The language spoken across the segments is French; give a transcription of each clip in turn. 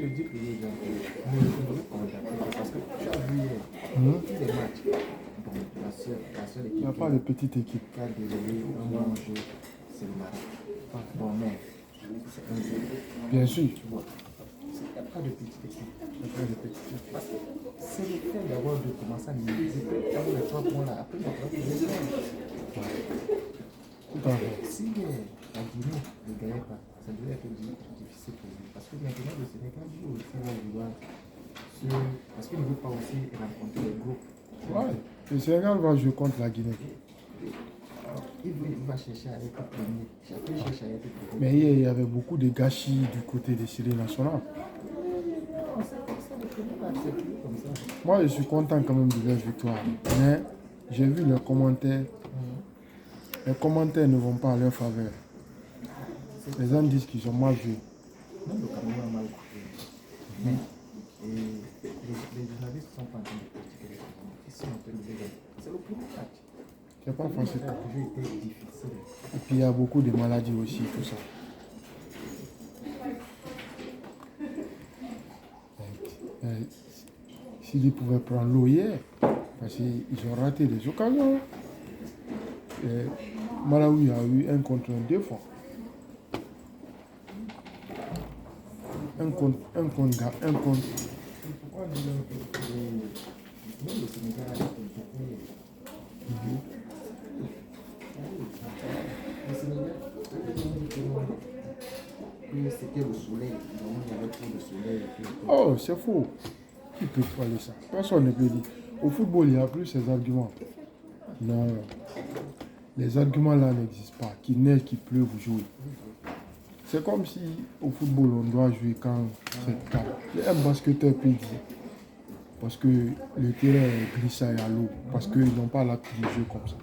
dis que les gens ne contactent parce que tu as vu hier, tous les matchs. Bon, la seule équipe. Il n'y a pas de petite équipe. Qui a désolé un bon jeu, c'est le Maroc. Bon, mais c'est un zéro. Bien sûr. Tu vois. Il n'y a pas de petite équipe. Parce que c'est le fait d'avoir de commencer à minimiser. Avec les 3 points là, après, il va falloir que les Tout à fait. si la Guinée ne gagnait pas, ça devait être difficile pour lui. Parce que maintenant, le Sénégal joue aussi va vouloir parce qu'il ne veut pas aussi rencontrer les groupes. Ouais. Le Sénégal va jouer contre la Guinée. Il va chercher à être premier. Chacun cherche à être premier. Mais hier, il y avait beaucoup de gâchis du côté des séries nationales. Moi, je suis content quand même de leur victoire. Mais j'ai vu les commentaires. Les commentaires ne vont pas à leur faveur. Les gens disent qu'ils ont mal joué. Non, le Cameroun a mal joué. Mais les journalistes sont pas en train de critiquer les Camerounais. Ils sont en train de dire c'est le premier match. C'est pas facile. Le jeu était difficile. Et puis il y a beaucoup de maladies aussi, tout ça. S'ils pouvaient prendre l'eau hier, parce qu'ils ont raté des occasions. Malawi a eu 1 contre 1 2 fois. Un contre. Pourquoi même le Sénégal a été le Sénégal, c'était le soleil. Donc il y avait trop de soleil. Oh, c'est faux. Qui peut parler ça? Personne ne peut dire. Au football, il n'y a plus ces arguments. Non. Les arguments là n'existent pas. Qu'il neige, qu'il pleut, vous jouez. C'est comme si au football, on doit jouer quand c'est calme. Un basketteur peut dire. Parce que le terrain est glissant à l'eau. Parce qu'ils n'ont pas l'habitude de jouer comme ça.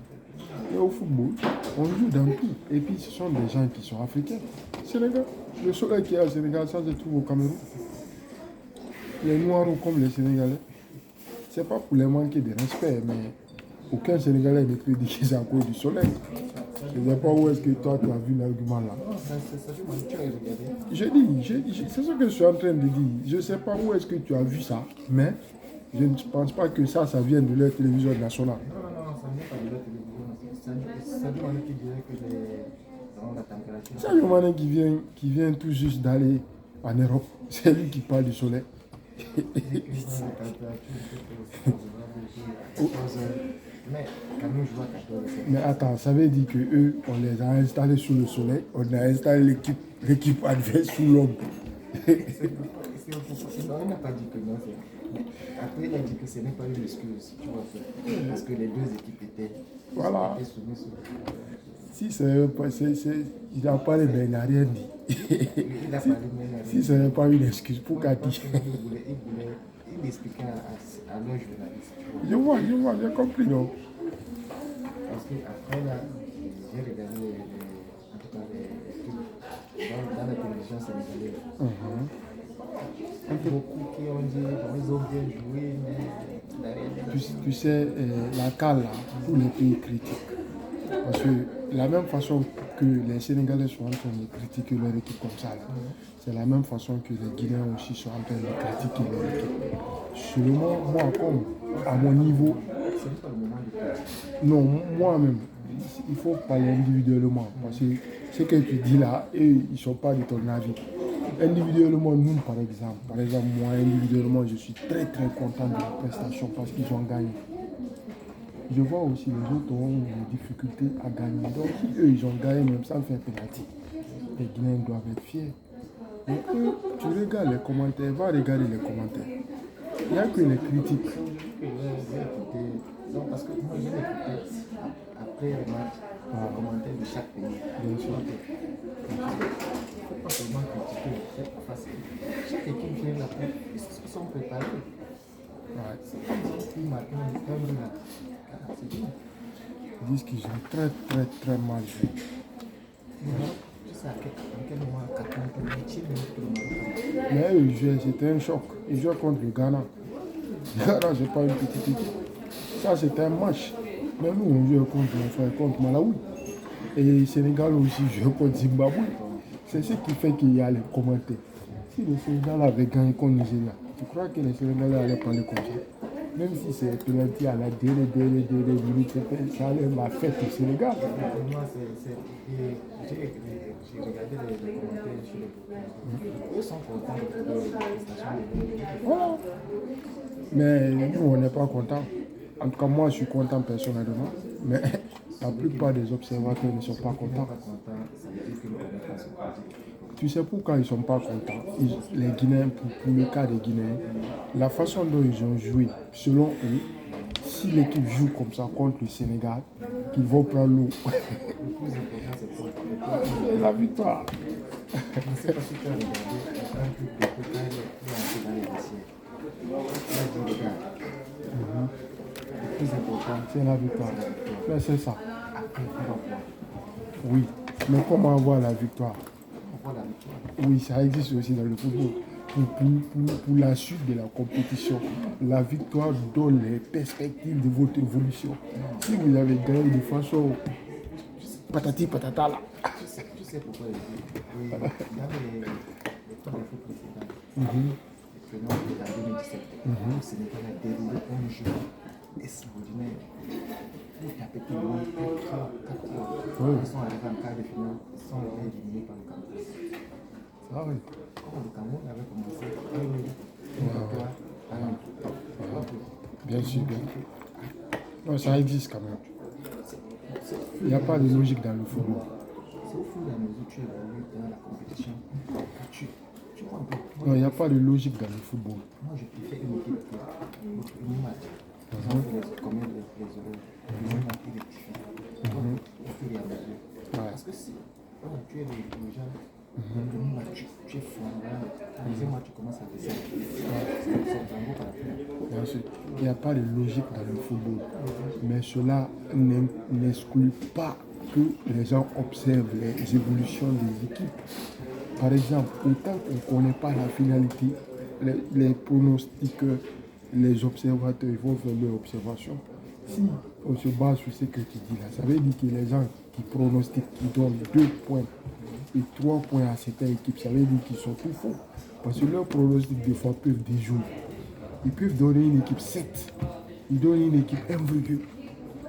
Et au football, on joue dans tout. Et puis ce sont des gens qui sont africains. Sénégal. Le soleil qui est au Sénégal, ça se trouve au Cameroun. Les Noirs comme les Sénégalais. C'est pas pour les manquer de respect, mais aucun Sénégalais ne peut dire que c'est à cause du soleil. Je ne sais pas où est-ce que toi tu as vu l'argument là. Je dis, c'est ce que je suis en train de dire. Je ne sais pas où est-ce que tu as vu ça, mais je ne pense pas que ça vient de leur télévision nationale. Non, ça ne vient pas de leur télévision. Ça demande qui dirait que la température. C'est un moment qui vient tout juste d'aller en Europe. C'est lui qui parle du soleil. Mais attends, ça veut dire qu'eux, on les a installés sous le soleil, on a installé l'équipe adverse sous l'ombre. On n'a pas dit que non. Après, il a dit que ce n'est pas une excuse, tu vois. Parce que les deux équipes étaient soumises sur si il n'a pas parlé, mais il n'a rien dit. Il a parlé, mais si ce n'est pas une excuse, pourquoi dire? Il expliquait à nos journalistes. Je vois, j'ai compris, non? Parce qu'après, là, j'ai regardé en tout cas dans la télévision sénégalaise. Beaucoup qui ont dit qu'ils ont bien joué, mais... Tu sais, la CAN, là, tous les pays critiquent. Parce que la même façon que les Sénégalais sont en train de critiquer leur équipe comme ça, c'est la même façon que les Guinéens aussi sont en train de critiquer leur équipe. Seulement, moi, comme à mon niveau, c'est pas le moment de faire. Non, moi-même, il faut parler individuellement. Parce que ce que tu dis là, eux, ils ne sont pas de ton avis. Individuellement, nous, par exemple, moi, individuellement, je suis très très content de la prestation parce qu'ils ont gagné. Je vois aussi les autres ont des difficultés à gagner. Donc, si eux, ils ont gagné même sans faire pénalty, les Guinéens doivent être fiers. Donc, tu regardes les commentaires, va regarder les commentaires. Il n'y a que les critiques. Non, parce que moi, j'ai écouté après le match, les commentaires de chaque pays. Bien sûr. Il ne faut pas seulement critiquer, c'est pas facile. Chaque équipe vient là, ils sont préparés. Ouais. C'est comme ils ont pu marquer un but là. C'est bien. Ils disent qu'ils ont très très très mal joué. Je sais à quel moment, 88e minute que le Maroc. Mais eux, ils jouaient, c'était un choc. Ils jouaient contre le Ghana. Le Ghana, c'est pas une petite équipe. Ça, c'était un match. Mais nous, on jouait contre mon frère, contre Malawi. Et le Sénégal aussi joue contre Zimbabwe. C'est ce qui fait qu'il y a les commentaires. Si le Sénégal avait gagné contre le Nigeria, tu crois que les Sénégalais allaient parler comme ça? Même si c'est penalty à la dernière minute, ça allait la fête au Sénégal. Pour moi, j'ai regardé les commentaires sur les groupes. Eux sont contents de la prestation de Voilà. Mais nous, on n'est pas contents. En tout cas, moi, je suis content personnellement. Mais la plupart des observateurs ne sont pas contents. ça veut dire que le Congo passe au Brésil. Tu sais pourquoi ils ne sont pas contents? Les Guinéens, pour le cas des Guinéens, la façon dont ils ont joué, selon eux, si l'équipe joue comme ça contre le Sénégal, ils vont prendre l'eau. Le plus important, c'est quoi? C'est la victoire. Je ne sais pas si tu as regardé un truc de quand il est entré dans les vestiaires. Il a dit, regarde, le plus important, C'est la victoire. Mais c'est ça. après, on va voir. Oui. Mais comment avoir la victoire? On voit la victoire. Oui, ça existe aussi dans le football. Pour la suite de la compétition, la victoire donne les perspectives de votre évolution. Si vous avez gagné de façon patati patata là. Tu sais pourquoi il dit. Dans les temps de foot précédents, les prenons en 2017, le Sénégal a déroulé un jeu extraordinaire. Pour taper tout le monde, 4-3. Ils sont arrivés en quart de finale, ils sont éliminés par le Cameroun. Ah oui. Quand le Cameroun avait commencé, Bien sûr, bien. Non, ça existe quand même. Il n'y a pas de logique dans le football. c'est au fur et à mesure que tu évolues dans la compétition que tu vois un peu. Non, il n'y a pas de logique dans le football. Moi, je préfère une équipe qui, le premier match, ils ont fait combien de erreurs. Ils ont manqué de rectifier. Au fur et à mesure. Parce que si tu es le genre, le premier match, tu es fort. Le deuxième match, tu commences à descendre. C'est vraiment par la fin. Bien sûr. Il n'y a pas de logique dans le football. Mais cela n'exclut pas que les gens observent les évolutions des équipes. Par exemple, autant qu'on ne connaît pas la finalité, les pronostiqueurs, les observateurs, ils vont faire leur observation. Si on se base sur ce que tu dis là, ça veut dire que les gens qui pronostiquent, qui donnent 2 points et 3 points à certaines équipes, ça veut dire qu'ils sont tout faux. Parce que leurs pronostics, des fois, peuvent déjouer. Ils peuvent donner une équipe 7. Ils donnent une équipe 1,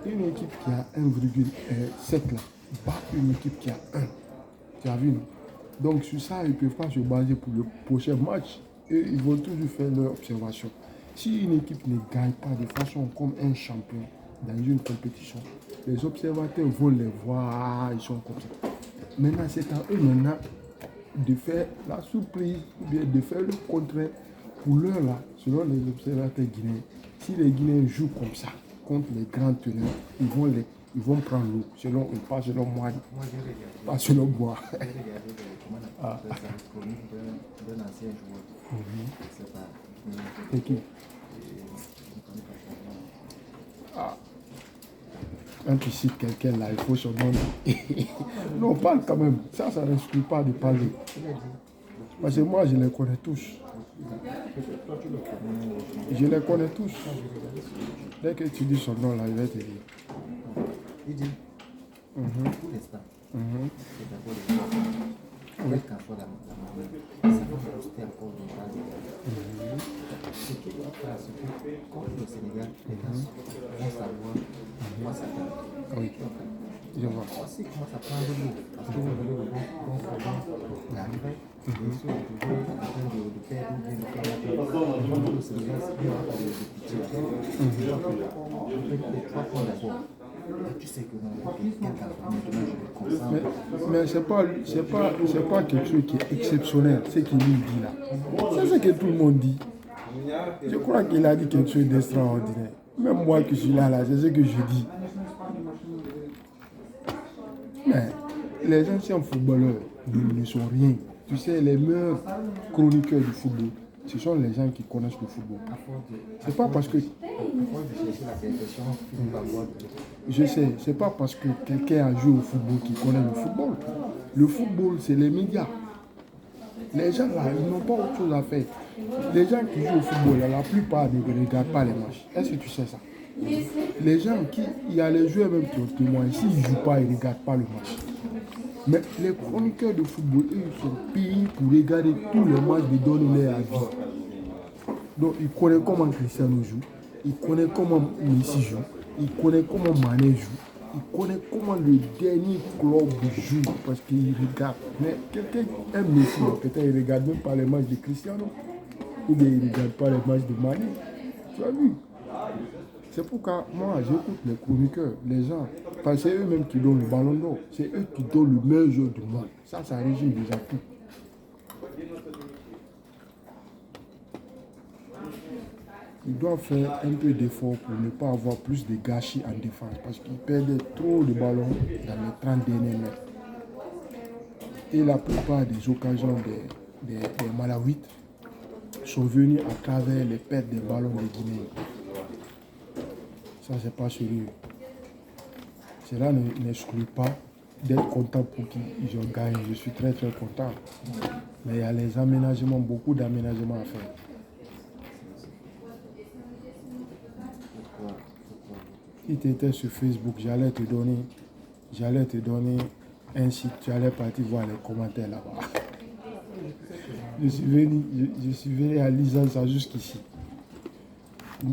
une équipe qui a 1,7 là, pas une équipe qui a 1. Tu as vu, non? Donc sur ça, ils ne peuvent pas se baser pour le prochain match. Et ils vont toujours faire leur observation. Si une équipe ne gagne pas de façon comme un champion dans une compétition, les observateurs vont les voir, ils sont comme ça. Maintenant, c'est à eux maintenant de faire la surprise ou bien de faire le contraire. Pour l'heure là, selon les observateurs guinéens, si les Guinéens jouent comme ça contre les grands teneurs, ils vont prendre l'eau, selon eux, pas selon moi. Moi, j'ai regardé. Pas selon moi. J'ai regardé comment on appelle ça, la chronique d'un ancien joueur. C'est pas. C'est qui? Je ne connais pas son nom. Ah. Quand tu cites quelqu'un là, il faut son nom. Non, parle quand même. Ça n'exclut pas de parler. Il a dit. Parce que moi, je les connais tous. Toi, tu le connais. Je les connais tous. Dès que tu dis son nom là, il va te dire. Il dit. Pour l'instant, c'est d'abord le joueur. Quelle qu'en soit la manière, ça va booster encore le moral des gars. Ce qu'il doit faire, c'est que contre le Sénégal, les gars vont savoir quoi s'attendre. Oui, je vois. Voici comment ça prend de l'eau. Parce que vous avez le bon problème, il arrivait, et se retrouver en train de perdre ou bien de faire la peur. Contre le Sénégal, il n'y aura pas de pitié. On fait les 3 points d'abord. Et tu sais que non, quelqu'un maintenant je me concentre. Mais c'est pas quelque chose qui est exceptionnel, ce qu'il lui dit là. C'est ce que tout le monde dit. Je crois qu'il a dit quelque chose d'extraordinaire. Même moi qui suis là, c'est ce que je dis. Mais les anciens footballeurs ne sont rien. Tu sais, les meilleurs chroniqueurs du football, ce sont les gens qui connaissent le football. C'est pas parce que... Je sais, c'est pas parce que quelqu'un a joué au football qu'il connaît le football. Le football, c'est les médias. Les gens là, ils n'ont pas autre chose à faire. Les gens qui jouent au football, là, la plupart ne regardent pas les matchs. Est-ce que tu sais ça? Les gens il y a les joueurs même qui ont témoigné, s'ils ne jouent pas, ils ne regardent pas le match. Mais les chroniqueurs de football, eux, ils sont payés pour regarder tous les matchs de donner leur avis. Donc, ils connaissent comment Cristiano joue, ils connaissent comment Messi joue, ils connaissent comment Mané joue, ils connaissent comment le dernier club joue parce qu'ils regardent. Mais quelqu'un aime Messi, peut-être il ne regarde même pas les matchs de Cristiano ou bien il ne regarde pas les matchs de Mané. Tu as vu? C'est pourquoi moi j'écoute les chroniqueurs, les gens, parce que c'est eux-mêmes qui donnent le ballon d'or, c'est eux qui donnent le meilleur joueur du monde. Ça résume déjà tout. Ils doivent faire un peu d'effort pour ne pas avoir plus de gâchis en défense parce qu'ils perdent trop de ballons dans les 30 derniers mètres. Et la plupart des occasions des Malawites sont venues à travers les pertes des ballons des Guinéens. Ça, c'est pas sérieux. Cela n'exclut pas d'être content pour qu'ils ont gagné. Je suis très très content. Mais il y a les aménagements, beaucoup d'aménagements à faire. Si tu étais sur Facebook, j'allais te donner un site, tu allais partir voir les commentaires là-bas. Je suis venu à lisant ça jusqu'ici.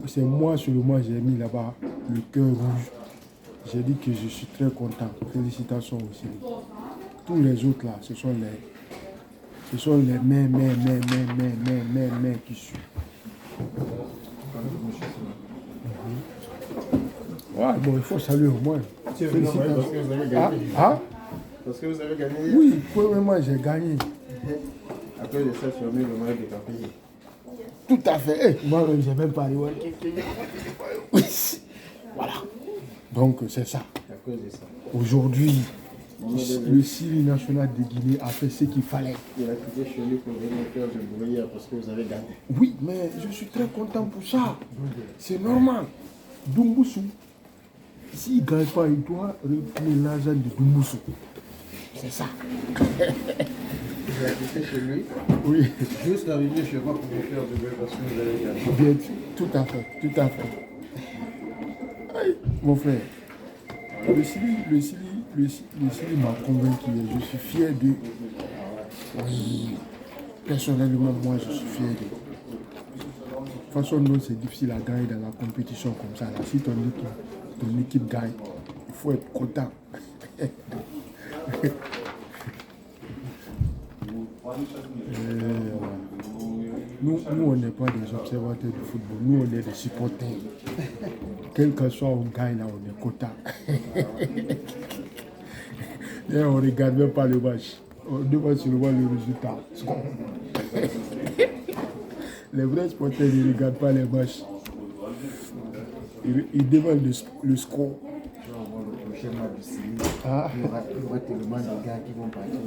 C'est moi seulement j'ai mis là-bas le cœur rouge. J'ai dit que je suis très content. Félicitations aussi. Tous les autres là, ce sont les mais qui suivent. Ouais, bon, il faut saluer au moins. Parce que vous avez gagné. Parce que vous avez gagné. Oui, premièrement, j'ai gagné. Après, je sais fermer le match de Campé. Tout à fait. Moi-même, je n'ai même pas arrivé. Voilà. Donc, c'est ça. À cause de ça. Aujourd'hui, le Syrie national de Guinée a fait ce qu'il fallait. Il a quitté chez lui pour venir faire du bruit parce que vous avez gagné. Oui, mais je suis très content pour ça. C'est normal. Doumboussou, s'il ne gagne pas, il doit retourner l'argent de Doumboussou. C'est ça. Il a quitté chez lui. Oui. Juste arrivé chez moi pour vous faire du bruit parce que vous avez gagné. Bien, tout à fait, tout à fait. Aïe, mon frère, le Syrie m'a convaincu. Je suis fier de. Oui, personnellement, moi, je suis fier de. De toute façon, non, c'est difficile à gagner dans la compétition comme ça. Là. Si ton équipe gagne, il faut être content. Nous, on n'est pas des observateurs du football, nous, on est des supporters. Quel que soit on gagne, là, on est content. Et on ne regarde même pas le match. On demande seulement le résultat. Les vrais supporters ne regardent pas les matchs. Ils demandent le score. Le prochain match du Syrie, Ah. il y aura tellement de gars qui vont partir,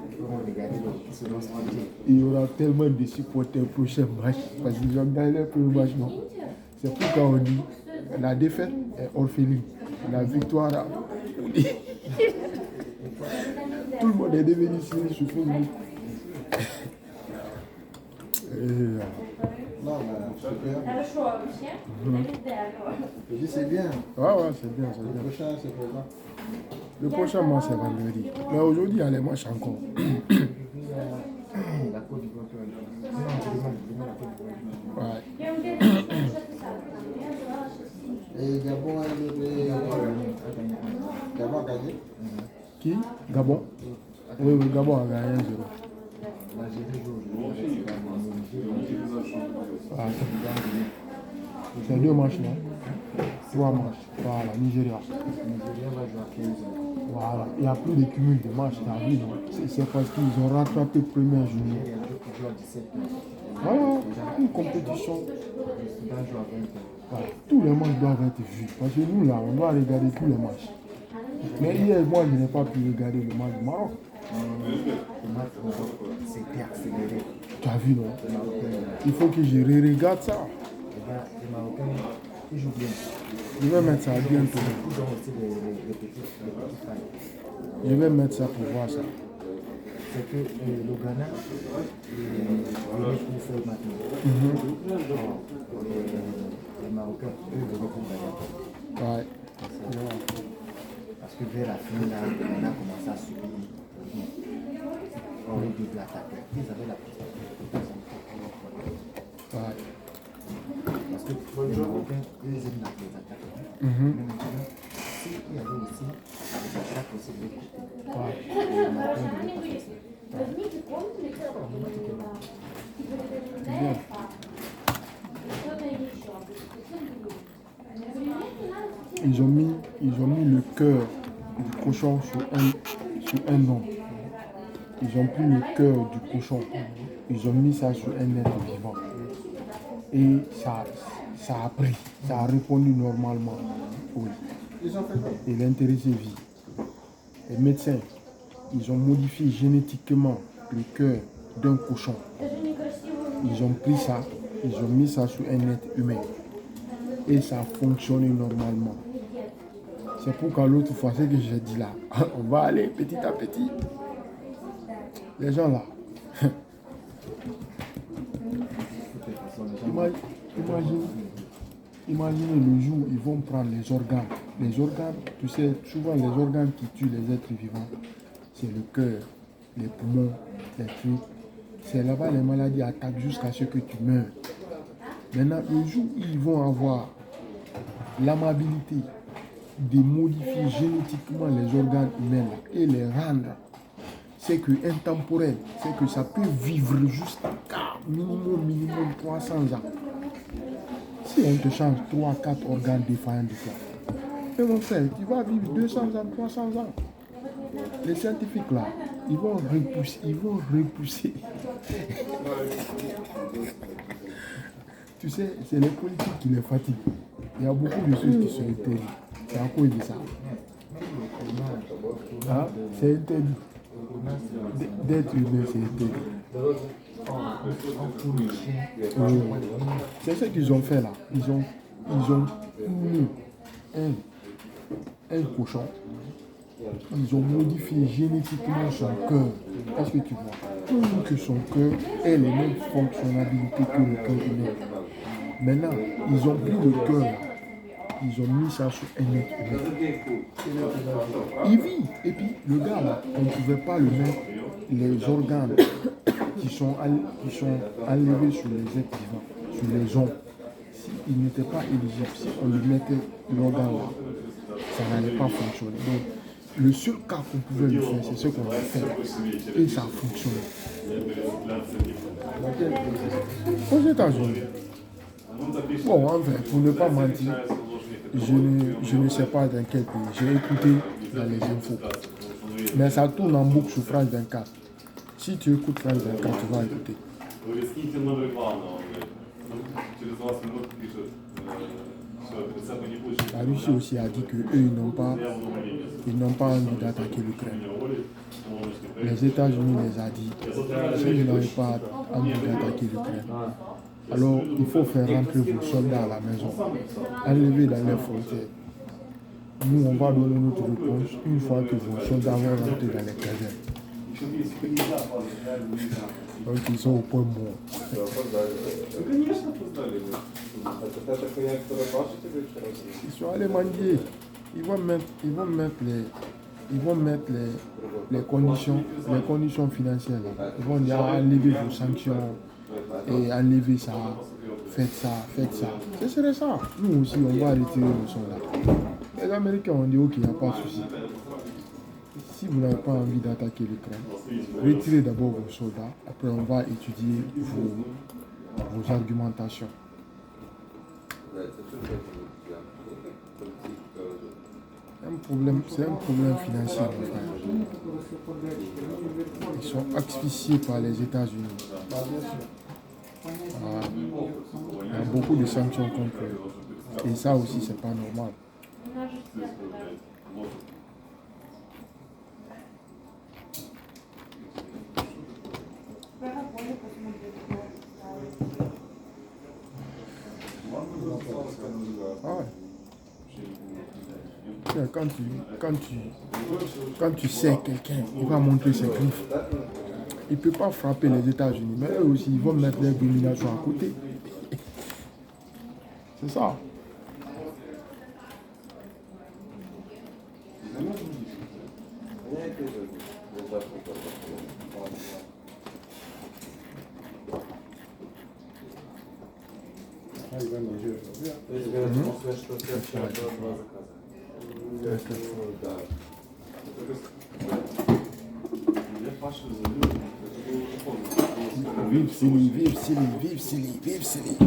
qui vont regarder qui se lancent en jeu. Il y aura tellement de supporters au prochain match parce qu'ils ont gagné le premier match, non. C'est pourquoi on dit la défaite est orpheline, la victoire a... Tout le monde est devenu Syrie sur Facebook. Non, mais super. Je dis c'est bien. Ouais, c'est bien, c'est Le bien. prochain, c'est présent. Le prochain match, c'est vendredi. Mais aujourd'hui, il y a les matchs encore. La Côte d'Ivoire peut aller. Ouais. Et Gabon a gagné. Qui? Gabon? Oui, Gabon a gagné 1-0. L'Algérie joue aujourd'hui. Ah. C'est 2 matchs, non? 3 matchs. Voilà, Nigeria. Nigeria va jouer à 15 heures. Voilà, il n'y a plus de cumul de matchs, t'as vu, non? C'est parce qu'ils ont rattrapé la première journée. Il y a un jeu qui joue à 17 heures. Voilà, une compétition. Le Soudan joue à 20 heures. Voilà, tous les matchs doivent être vus. Parce que nous, là, on doit regarder tous les matchs. Mais hier, moi, je n'ai pas pu regarder le match du Maroc. Le match au Maroc, c'était accéléré. Tu as vu, non? Les Marocains, Il faut que je regarde ça. les Marocains, ils jouent bien. Je vais mettre ça bientôt. Ils ont aussi des petits failles. Je vais mettre ça pour voir ça. C'est que le Ghana est pour faire maintenant. Les Marocains, eux, venaient pour gagner. les Marocains, eux, ils aiment les attaquants. Mais maintenant, s'il y avait aussi des attaques aussi de l'autre côté, les Marocains ne devaient pas faire ça. Bien. Ils ont mis le cœur du cochon sur un homme. Ils ont pris le cœur du cochon. Ils ont mis ça sur un être vivant. Et ça a pris. Ça a répondu normalement. Oui. Et l'intéressé vit. Les médecins, ils ont modifié génétiquement le cœur d'un cochon. Ils ont pris ça, ils ont mis ça sur un être humain. Et ça a fonctionné normalement. C'est pourquoi l'autre fois, ce que j'ai dit là, on va aller petit à petit. Les gens là, imaginez le jour où ils vont prendre les organes. Les organes, tu sais, souvent les organes qui tuent les êtres vivants, c'est le cœur, les poumons, les trucs. C'est là-bas les maladies attaquent jusqu'à ce que tu meurs. Maintenant, le jour où ils vont avoir l'amabilité de modifier génétiquement les organes humains et les rendre, c'est que intemporel, c'est que ça peut vivre jusqu'à minimum 300 ans. Si on te change 3-4 organes défaillants de toi, mais mon frère, tu vas vivre 200 ans, 300 ans. Les scientifiques là, ils vont repousser. Tu sais, c'est les politiques qui les fatiguent. Il y a beaucoup de choses qui sont interdites. C'est à cause de ça. Ah, c'est interdit. D'être humain, c'est interdit. C'est ce qu'ils ont fait là. Ils ont mis un cochon. Ils ont modifié génétiquement son cœur. Est-ce que tu vois? Pour que son cœur ait les mêmes fonctionnalités que le cœur humain. Maintenant, ils ont pris le cœur, ils ont mis ça sur un être humain. Il vit. Et puis, le gars là, on ne pouvait pas le mettre, les organes qui sont enlevés sur les êtres vivants, sur les hommes. S'ils n'étaient pas éligibles, si on lui mettait l'organe là, ça n'allait pas fonctionner. Donc, le seul cas qu'on pouvait le faire, c'est ce qu'on a fait. Et ça a fonctionné. Aux États-Unis. Bon, en fait, pour ne pas mentir, je ne sais pas dans quel pays. J'ai écouté dans les infos. Mais ça tourne en boucle sur France 24. Si tu écoutes France 24, tu vas écouter. La Russie aussi a dit qu'eux, ils n'ont pas envie d'attaquer l'Ukraine. Les États-Unis les a dit, s'ils n'ont pas envie d'attaquer l'Ukraine, alors il faut faire rentrer vos soldats à la maison, enlever dans les frontières. Nous, on va donner notre réponse une fois que vos soldats vont rentrer dans les casernes. Donc ils sont au point mort. Ils sont allés mendier. Ils vont mettre les conditions financières. Ils vont dire enlever vos sanctions et enlever ça, faites ça. Ce serait ça. Nous aussi, on va retirer nos soldats. Les Américains ont dit ok, il n'y a pas de souci. Si vous n'avez pas envie d'attaquer l'Ukraine, retirez d'abord vos soldats, après on va étudier vos argumentations. C'est un problème financier, mon frère. Ils sont asphyxiés par les États-Unis. Voilà. Il y a beaucoup de sanctions contre eux. Et ça aussi, c'est pas normal. Ah ouais. Quand tu sais quelqu'un, il va montrer ses griffes. Il ne peut pas frapper les États-Unis, mais eux aussi, ils vont mettre leur domination à côté. C'est ça. Ah, il va manger aujourd'hui. Vive Silly, vive Silly, vive Silly, vive Silly.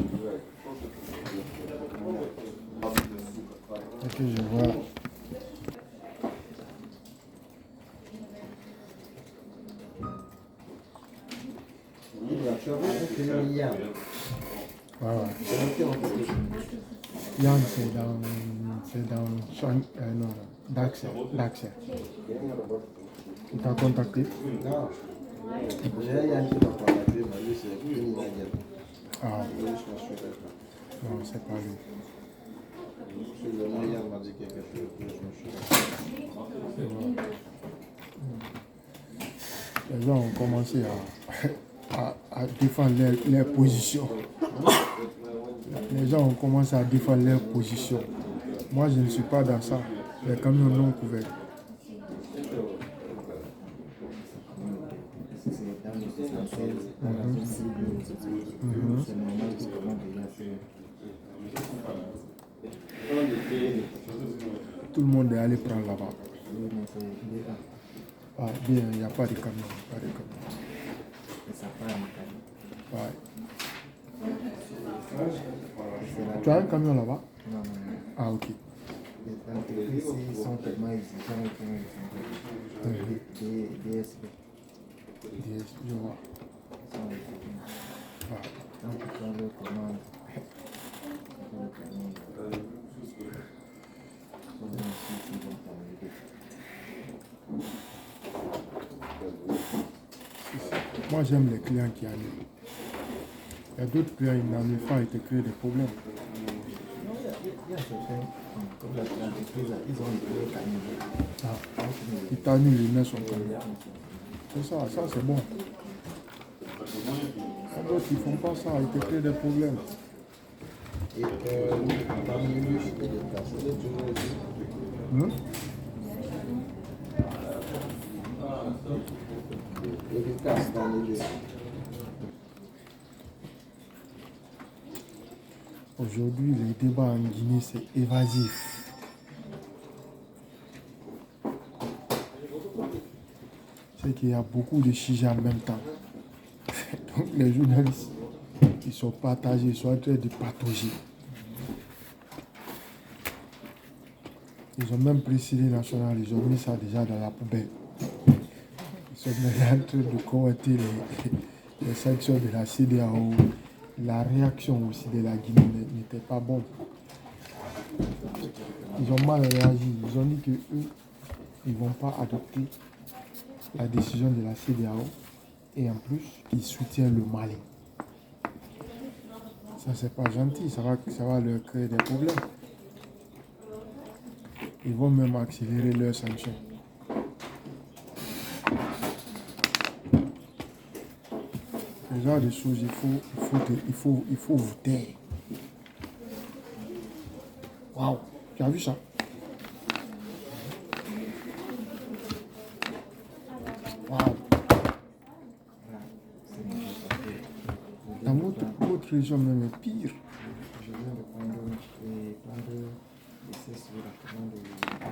Ok, je vois. Tu as vu que Yann, Ouais. Yann, c'est dans non, Daxer. Il t'a contacté? non, j'ai Yann qui m'a contacté, mais lui c'est Kenny Nagel. Ah, Je ne suis pas. non, c'est pas lui. Le nom Yann m'a dit quelque chose, je me suis pas. Les gens ont commencé à défendre leur position. Les gens ont commencé à défendre leur position. Moi, je ne suis pas dans ça. Les camions non couverts. C'est dans le 76, dans la zone cible, c'est normal que comment déjà Tout le monde est allé prendre là-bas. oui, mais c'est déjà. Ah, bien, il n'y a pas de camion. Pas de camion. Et ça part en camion. Ouais. C'est la- Tu as un camion là-bas? Non, non, non. Ah, ok. Les entreprises ici sont tellement exigeants qu'ils ont des DSP. DS, je vois. Ils sont exigeants. Ouais. Quand tu prends leur commande, le camion, ils vont aussi qu'ils vont t'enlever. Moi, j'aime les clients qui annulent. Il y a d'autres clients qui n'annulent pas et te créent des problèmes. Non, il y a certains, comme la entreprise, ils ont les camions. Ah. Ils t'annulent, ils mettent son camion. C'est ça, ça c'est bon. Il y a d'autres qui ne font pas ça, ils te créent des problèmes. Et dans le milieu, je peux les placer, les toujours aussi. Et les casses dans les deux. Aujourd'hui, les débats en Guinée, c'est évasif. C'est qu'il y a beaucoup de sujets en même temps. Donc les journalistes, ils sont partagés, ils sont en train de patauger. Ils ont même pris Syrie nationale, ils ont mis ça déjà dans la poubelle. Ils sont maintenant en train de commenter les sanctions de la CEDEAO. La réaction aussi de la Guinée n'était pas bonne. Ils ont mal réagi. Ils ont dit qu'eux, ils ne vont pas adopter la décision de la CEDEAO. Et en plus, ils soutiennent le Mali. Ça, c'est pas gentil. Ça va leur créer des problèmes. Ils vont même accélérer leurs sanctions. Ce genre de choses, il faut vous taire. Waouh, tu as vu ça? Waouh. Dans votre région même est pire. Je viens de prendre l'essai sur la commande de la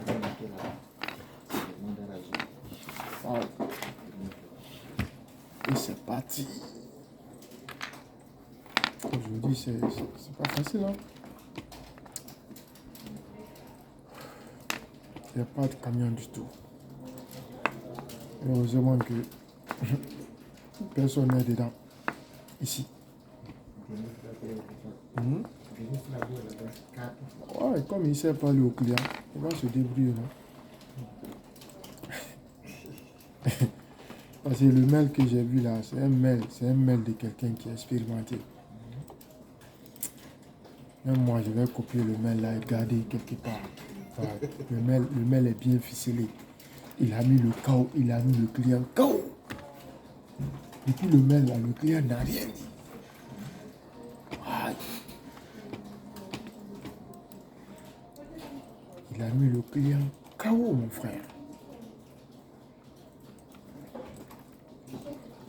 demande à la Waouh. Et c'est parti. Aujourd'hui, c'est pas facile, hein? Il n'y a pas de camion du tout. Heureusement que personne n'est dedans. Ici. Ouais, comme il ne sait pas aller au client, il va se débrouiller, non? Parce que le mail que j'ai vu là, c'est un mail de quelqu'un qui est expérimenté. Même moi, je vais copier le mail là et garder quelque part. Voilà. Le mail est bien ficelé. Il a mis le chaos, il a mis le client chaos. Depuis le mail là, le client n'a rien dit. Aïe. Il a mis le client chaos, mon frère.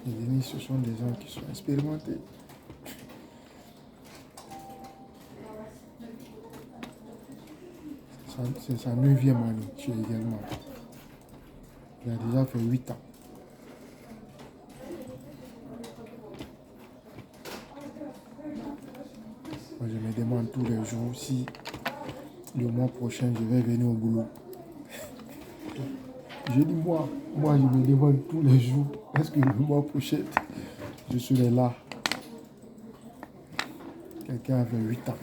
Les amis, ce sont des gens qui sont expérimentés. C'est sa 9e année chez Egelman. Il a déjà fait 8 ans. Moi, je me demande tous les jours si le mois prochain je vais venir au boulot. Je dis moi je me demande tous les jours, est-ce que le mois prochain je serai là? Quelqu'un avait 8 ans.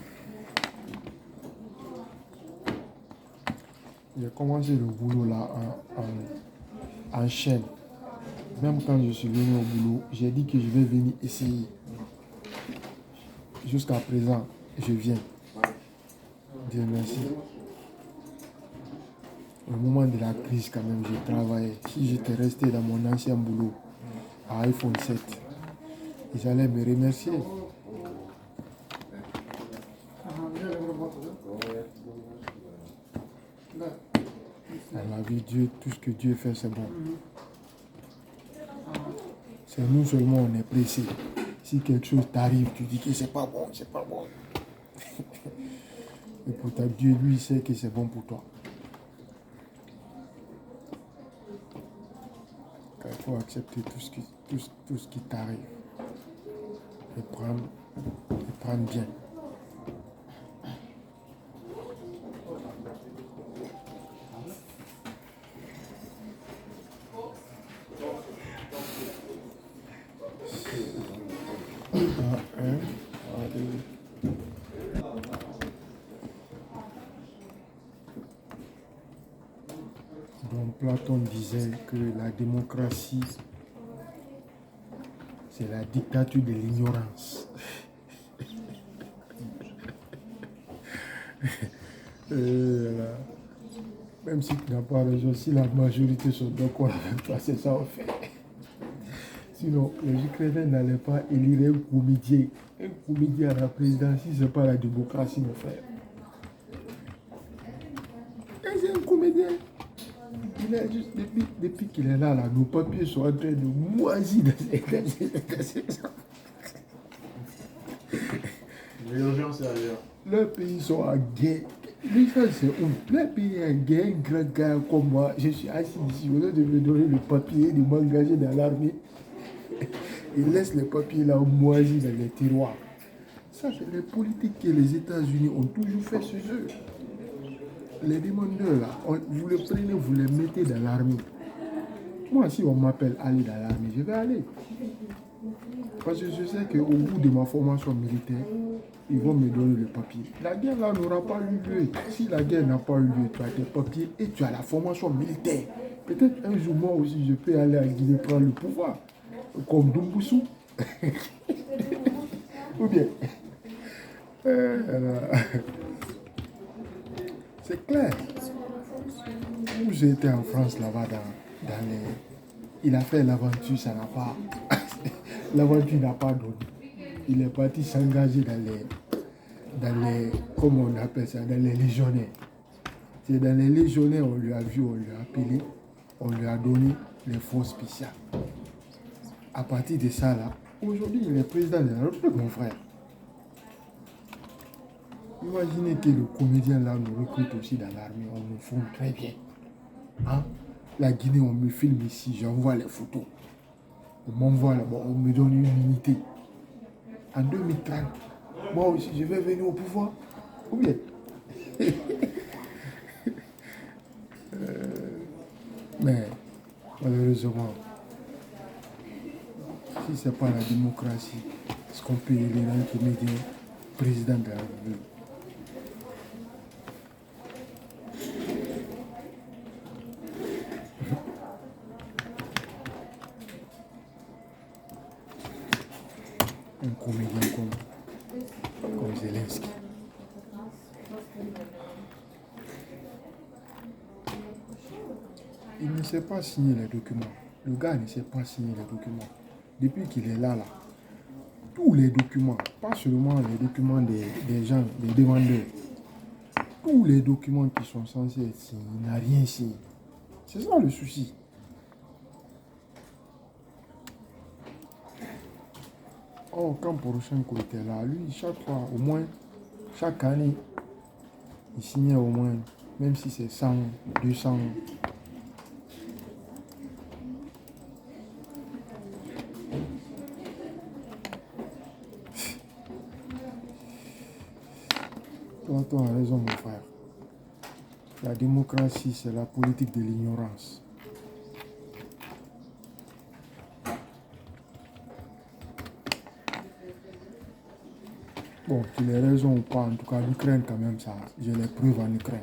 J'ai commencé le boulot là en chaîne. Même quand je suis venu au boulot, j'ai dit que je vais venir essayer. Jusqu'à présent, je viens. Dieu merci. Au moment de la crise, quand même, j'ai travaillé. Si j'étais resté dans mon ancien boulot à iPhone 7, ils allaient me remercier. Dans la vie, Dieu, tout ce que Dieu fait, c'est bon. C'est nous seulement, on est pressé. Si quelque chose t'arrive, tu dis que c'est pas bon, c'est pas bon. Et pourtant, Dieu, lui, sait que c'est bon pour toi. Il faut accepter tout ce qui t'arrive et prendre bien. Donc Platon disait que la démocratie, c'est la dictature de l'ignorance. Même si tu n'as pas raison, si la majorité sont d'accord avec toi, c'est ça en fait. Sinon, les Ukrainiens n'allaient pas élire un comédien. Un comédien à la présidence, si ce n'est pas la démocratie, mon frère. Et c'est un comédien. Il a juste, depuis qu'il est là, nos papiers sont en train de moisir dans ses L'urgence est ailleurs. Leurs pays sont en guerre. Mais ça, c'est où? Leur pays est en guerre, un grand gars comme moi. Je suis assis ici, au lieu de me donner le papier, de m'engager dans l'armée. Ils laissent les papiers là moisis dans les tiroirs. Ça, c'est les politiques que les États-Unis ont toujours fait chez eux. Les demandeurs là, vous les prenez, vous les mettez dans l'armée. Moi, si on m'appelle aller dans l'armée, je vais aller. Parce que je sais qu'au bout de ma formation militaire, ils vont me donner le papier. La guerre là n'aura pas eu lieu. Si la guerre n'a pas eu lieu, tu as tes papiers et tu as la formation militaire. Peut-être un jour, moi aussi, je peux aller à Guinée prendre le pouvoir. Comme Doumboussou. Ou bien. C'est clair. Où j'ai été en France là-bas dans les... Il a fait l'aventure, ça n'a pas... L'aventure n'a pas donné. Il est parti s'engager dans les... Comment on appelle ça? Dans les légionnaires. C'est dans les légionnaires, on lui a vu, on lui a appelé, on lui a donné les forces spéciales. À partir de ça, là, aujourd'hui, il est président de la République, mon frère. Imaginez que le comédien là nous recrute aussi dans l'armée, on nous forme très bien. Hein? La Guinée, on me filme ici, j'envoie les photos. On m'envoie là-bas, on me donne une unité. En 2030, moi aussi, je vais venir au pouvoir. Ou bien mais malheureusement, si ce n'est pas la démocratie, est-ce qu'on peut élire un comédien président de la République? Un comédien comme Zelensky. Il ne sait pas signer les documents. Le gars ne sait pas signer les documents. Depuis qu'il est là, tous les documents, pas seulement les documents des gens, des demandeurs, tous les documents qui sont censés être signés, il n'a rien signé. C'est ça le souci. Oh, quand Poroshenko était là, lui, chaque fois, au moins, chaque année, il signait au moins même si c'est 100, 200. Toi, tu as raison, mon frère. La démocratie, c'est la politique de l'ignorance. Bon, tu as raison ou pas, en tout cas, l'Ukraine, quand même, ça, j'ai les preuves en Ukraine.